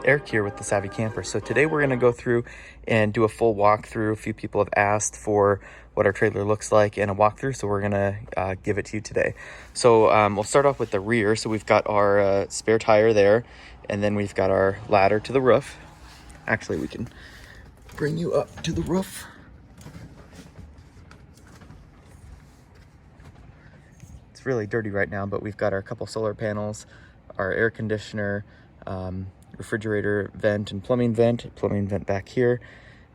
Eric here with the Savvy Camper. So today we're going to go through and do a full walkthrough. A few people have asked for what our trailer looks like and a walkthrough, so we're going to give it to you today. So we'll start off with the rear. So we've got our spare tire there, and then we've got our ladder to the roof. Actually, we can bring you up to the roof. It's really dirty right now, but we've got our couple solar panels, our air conditioner, refrigerator vent and plumbing vent back here,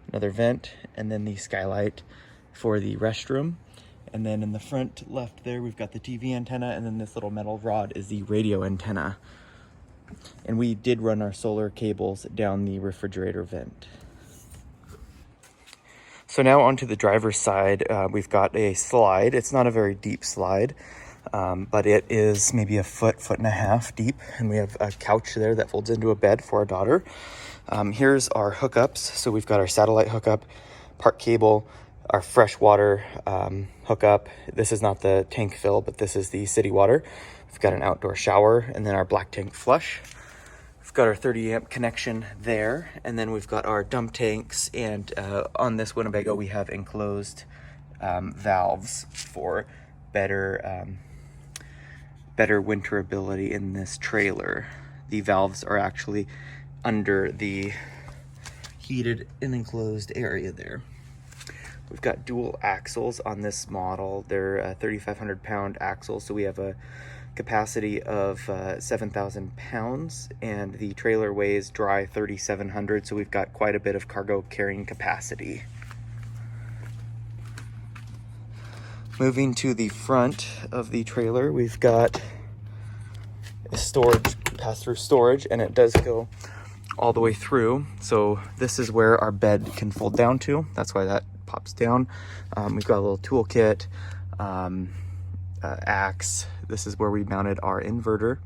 another vent, and then the skylight for the restroom. And then in the front left there, we've got the TV antenna, and then this little metal rod is the radio antenna. And we did run our solar cables down the refrigerator vent. So now onto the driver's side, we've got a slide. It's not a very deep slide, but it is maybe a foot and a half deep, and we have a couch there that folds into a bed for our daughter. Here's our hookups. So we've got our satellite hookup, park cable, our freshwater hookup. This is not the tank fill, but this is the city water. We've got an outdoor shower, and then our black tank flush. We've got our 30 amp connection there, and then we've got our dump tanks, and on this Winnebago we have enclosed valves for better winterability in this trailer. The valves are actually under the heated and enclosed area there. We've got dual axles on this model. They're 3,500 pound axles, so we have a capacity of 7,000 pounds, and the trailer weighs dry 3,700, so we've got quite a bit of cargo carrying capacity. Moving to the front of the trailer, we've got a storage, pass-through storage, and it does go all the way through. So this is where our bed can fold down to. That's why that pops down. We've got a little toolkit, axe. This is where we mounted our inverter.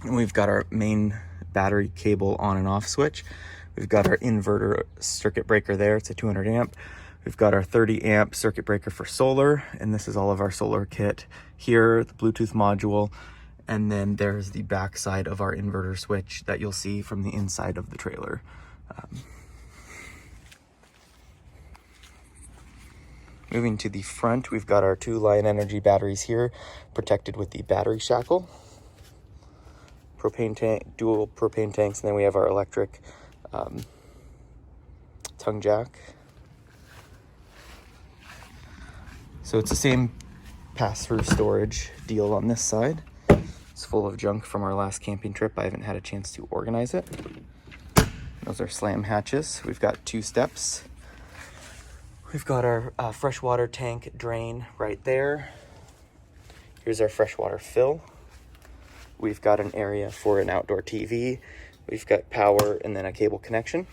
And we've got our main battery cable on and off switch. We've got our inverter circuit breaker there. It's a 200 amp. We've got our 30 amp circuit breaker for solar, and this is all of our solar kit here, the Bluetooth module, and then there's the back side of our inverter switch that you'll see from the inside of the trailer. Moving to the front, we've got our 2 Lion Energy batteries here, protected with the battery shackle. Propane tank, dual propane tanks, and then we have our electric tongue jack. So it's the same pass-through storage deal on this side. It's full of junk from our last camping trip. I haven't had a chance to organize it. Those are slam hatches. We've got 2 steps. We've got our freshwater tank drain right there. Here's our freshwater fill. We've got an area for an outdoor TV. We've got power and then a cable connection.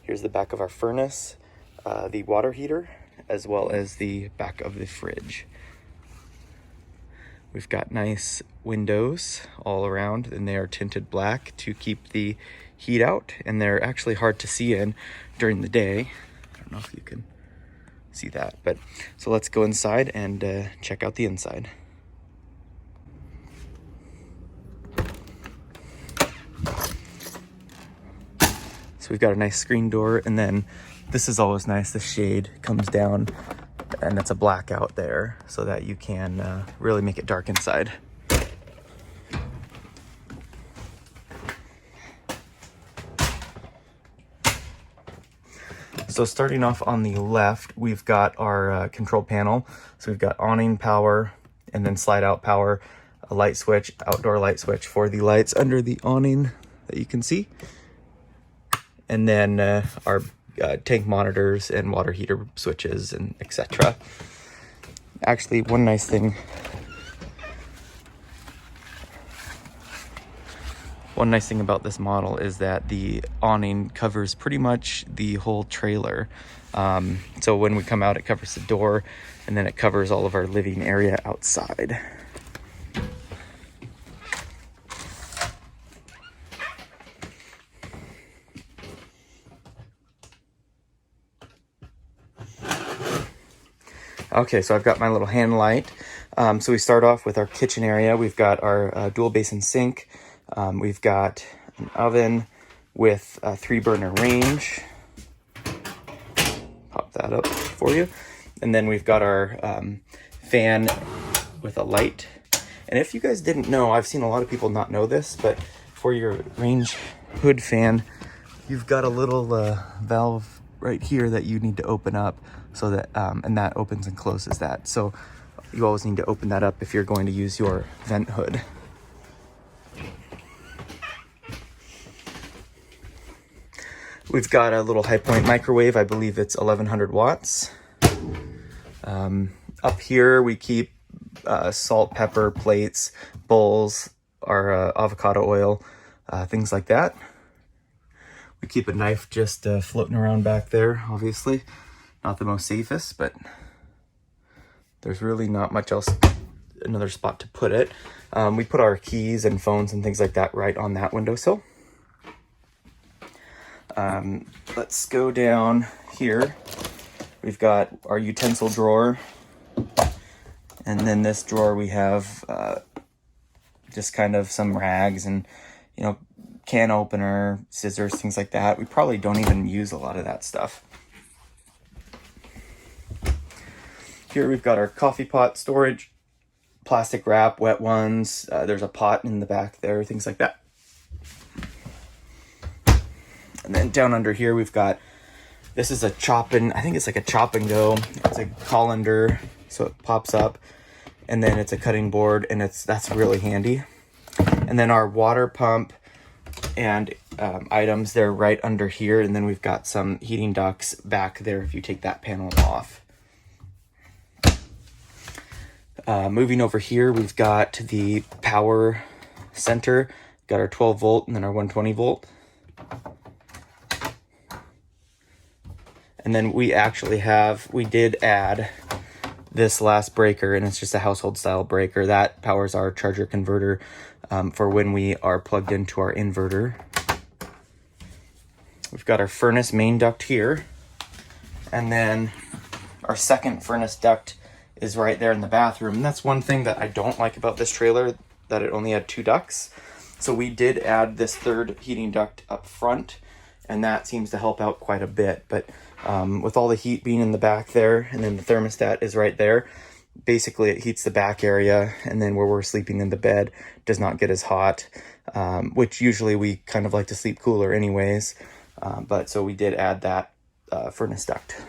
Here's the back of our furnace, the water heater, as well as the back of the fridge. We've got nice windows all around, and they are tinted black to keep the heat out, and they're actually hard to see in during the day. I don't know if you can see that, but so let's go inside and check out the inside. So we've got a nice screen door, and then this is always nice. The shade comes down, and it's a blackout there so that you can really make it dark inside. So starting off on the left, we've got our control panel. So we've got awning power, and then slide out power, a light switch, outdoor light switch for the lights under the awning that you can see. And then our tank monitors and water heater switches and etc. Actually, one nice thing about this model is that the awning covers pretty much the whole trailer. So when we come out, it covers the door, and then it covers all of our living area outside. Okay, so I've got my little hand light. So we start off with our kitchen area. We've got our dual basin sink. We've got an oven with a 3-burner range. Pop that up for you. And then we've got our fan with a light. And if you guys didn't know, I've seen a lot of people not know this, but for your range hood fan, you've got a little valve right here that you need to open up so that, and that opens and closes that. So you always need to open that up if you're going to use your vent hood. We've got a little High Point microwave. I believe it's 1100 watts. Up here we keep salt, pepper, plates, bowls, our avocado oil, things like that. We keep a knife just floating around back there, obviously. Not the most safest, but there's really not much else, another spot to put it. We put our keys and phones and things like that right on that windowsill. Let's go down here. We've got our utensil drawer. And then this drawer we have just kind of some rags and, you know, can opener, scissors, things like that. We probably don't even use a lot of that stuff. Here we've got our coffee pot storage, plastic wrap, wet ones. There's a pot in the back there, things like that. And then down under here we've got, this is a I think it's like a chop and go. It's a colander, so it pops up. And then it's a cutting board, and that's really handy. And then our water pump and items, they're right under here. And then we've got some heating ducts back there if you take that panel off. Moving over here, we've got the power center. Got our 12 volt and then our 120 volt. And then we did add this last breaker, and it's just a household style breaker that powers our charger converter for when we are plugged into our inverter. We've got our furnace main duct here, and then our second furnace duct is right there in the bathroom. And that's one thing that I don't like about this trailer, that it only had 2 ducts. So we did add this third heating duct up front, and that seems to help out quite a bit. But with all the heat being in the back there, and then the thermostat is right there, basically it heats the back area, and then where we're sleeping in the bed does not get as hot, which usually we kind of like to sleep cooler anyways. But so we did add that furnace duct.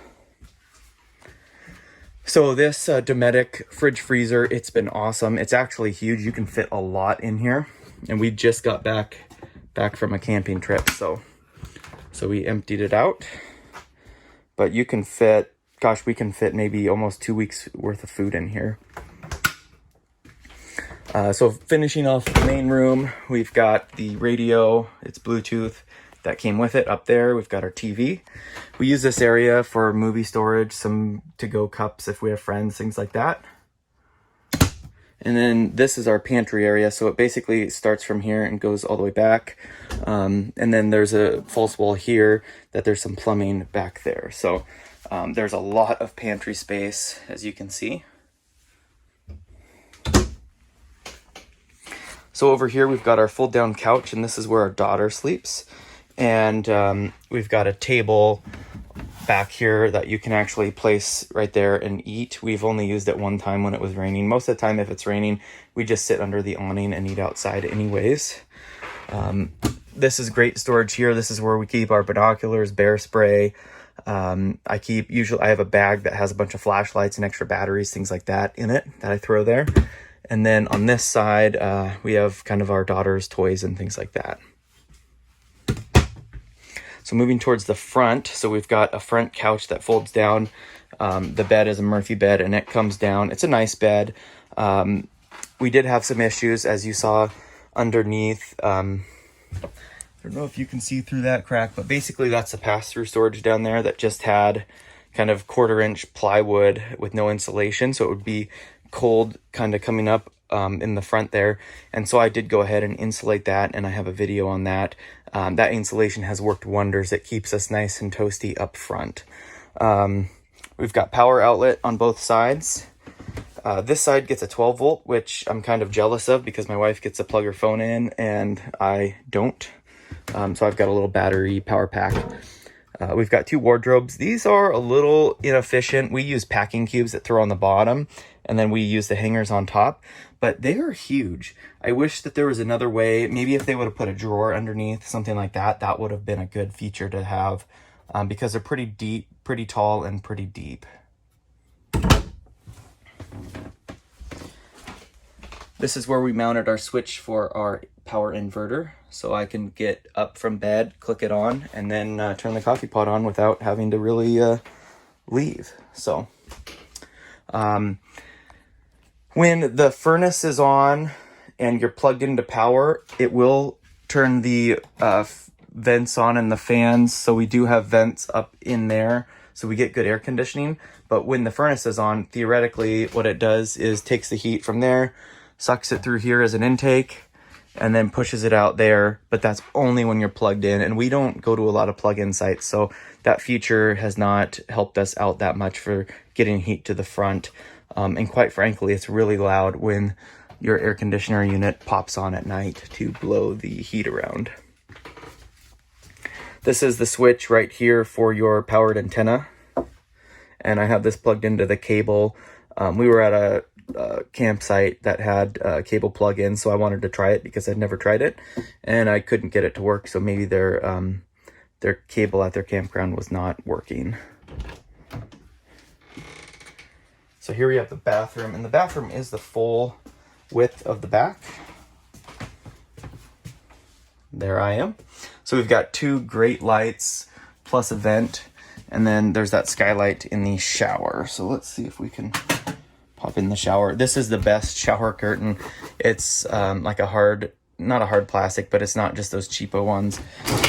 So this Dometic fridge freezer, it's been awesome. It's actually huge. You can fit a lot in here, and we just got back from a camping trip, so we emptied it out. But you can fit, gosh, we can fit maybe almost 2 weeks worth of food in here. So finishing off the main room, we've got the radio, it's Bluetooth, that came with it up there. We've got our TV. We use this area for movie storage, some to-go cups if we have friends, things like that. And then this is our pantry area. So it basically starts from here and goes all the way back. And then there's a false wall here that there's some plumbing back there. So there's a lot of pantry space, as you can see. So over here, we've got our fold down couch, and this is where our daughter sleeps. And we've got a table back here that you can actually place right there and eat. We've only used it one time when it was raining. Most of the time, if it's raining, we just sit under the awning and eat outside anyways. This is great storage here. This is where we keep our binoculars, bear spray. I have a bag that has a bunch of flashlights and extra batteries, things like that in it that I throw there. And then on this side, we have kind of our daughter's toys and things like that. So moving towards the front, so we've got a front couch that folds down. The bed is a Murphy bed, and it comes down. It's a nice bed. We did have some issues, as you saw underneath. I don't know if you can see through that crack, but basically that's a pass-through storage down there that just had kind of 1/4-inch plywood with no insulation. So it would be cold kind of coming up in the front there. And so I did go ahead and insulate that, and I have a video on that. That insulation has worked wonders. It keeps us nice and toasty up front. We've got power outlet on both sides. This side gets a 12 volt, which I'm kind of jealous of because my wife gets to plug her phone in and I don't. So I've got a little battery power pack. We've got 2 wardrobes. These are a little inefficient. We use packing cubes that throw on the bottom, and then we use the hangers on top, but they are huge. I wish that there was another way. Maybe if they would have put a drawer underneath, something like that, that would have been a good feature to have, because they're pretty deep, pretty tall, and pretty deep. This is where we mounted our switch for our power inverter, so I can get up from bed, click it on, and then turn the coffee pot on without having to really leave. So when the furnace is on and you're plugged into power, it will turn the vents on and the fans, so we do have vents up in there, so we get good air conditioning. But when the furnace is on, theoretically what it does is takes the heat from there, sucks it through here as an intake, and then pushes it out there, but that's only when you're plugged in, and we don't go to a lot of plug-in sites, so that feature has not helped us out that much for getting heat to the front. And quite frankly, it's really loud when your air conditioner unit pops on at night to blow the heat around. This is the switch right here for your powered antenna, and I have this plugged into the cable. We were at a campsite that had cable plug-in, so I wanted to try it because I'd never tried it, and I couldn't get it to work, so maybe their cable at their campground was not working. So here we have the bathroom, and the bathroom is the full width of the back. There I am. So we've got 2 great lights plus a vent, and then there's that skylight in the shower. So let's see if we can pop in the shower. This is the best shower curtain. It's like a hard, not a hard plastic, but it's not just those cheapo ones.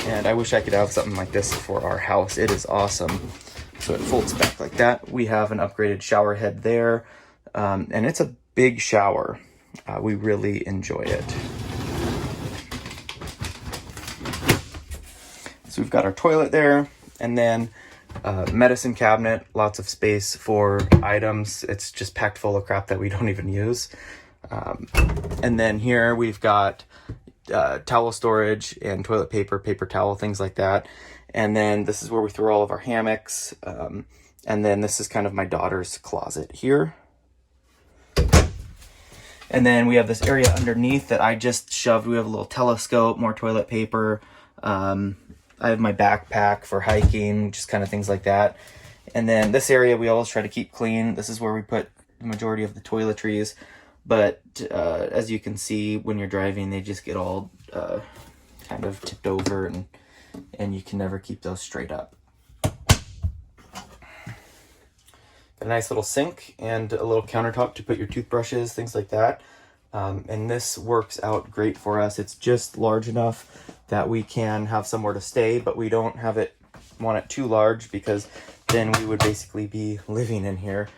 And I wish I could have something like this for our house. It is awesome. So it folds back like that. We have an upgraded shower head there, and it's a big shower. We really enjoy it. So we've got our toilet there, and then medicine cabinet, lots of space for items. It's just packed full of crap that we don't even use. And then here we've got towel storage and toilet paper, paper towel, things like that. And then this is where we throw all of our hammocks. And then this is kind of my daughter's closet here. And then we have this area underneath that I just shoved. We have a little telescope, more toilet paper. I have my backpack for hiking, just kind of things like that. And then this area we always try to keep clean. This is where we put the majority of the toiletries. But as you can see, when you're driving, they just get all kind of tipped over, and you can never keep those straight up. Got a nice little sink and a little countertop to put your toothbrushes, things like that. And this works out great for us. It's just large enough that we can have somewhere to stay, but we don't want it too large, because then we would basically be living in here.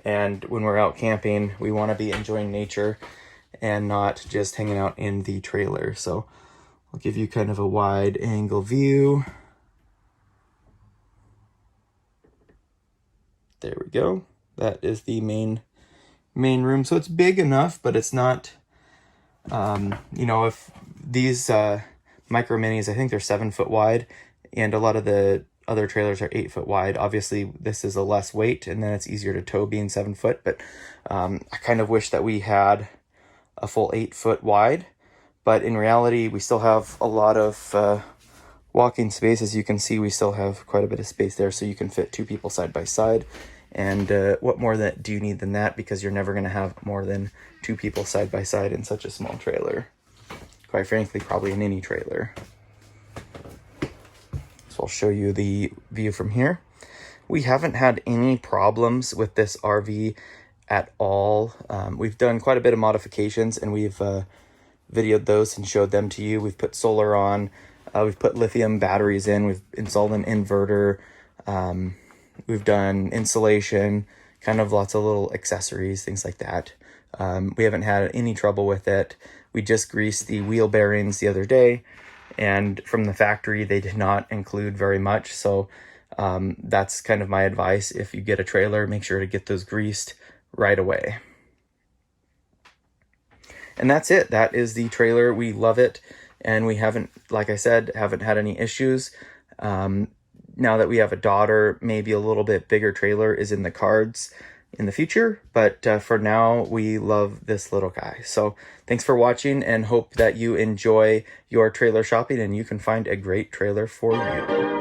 And when we're out camping, we want to be enjoying nature and not just hanging out in the trailer. So I'll give you kind of a wide angle view. There we go. That is the main room. So it's big enough, but it's not, if these Micro Minis, I think they're 7 foot wide, and a lot of the other trailers are 8 foot wide. Obviously, this is a less weight, and then it's easier to tow being 7 foot, but I kind of wish that we had a full 8 foot wide, but in reality, we still have a lot of walking space. As you can see, we still have quite a bit of space there, so you can fit 2 people side by side. And what more do you need than that? Because you're never going to have more than 2 people side by side in such a small trailer. Quite frankly, probably in any trailer. So I'll show you the view from here. We haven't had any problems with this RV at all. We've done quite a bit of modifications, and we've videoed those and showed them to you. We've put solar on. We've put lithium batteries in. We've installed an inverter. We've done insulation, kind of lots of little accessories, things like that. We haven't had any trouble with it. We just greased the wheel bearings the other day, and from the factory, they did not include very much. So that's kind of my advice. If you get a trailer, make sure to get those greased right away. And that's it. That is the trailer. We love it. and we haven't, like I said, haven't had any issues. Now that we have a daughter, maybe a little bit bigger trailer is in the cards in the future, but for now we love this little guy. So thanks for watching, and hope that you enjoy your trailer shopping and you can find a great trailer for you.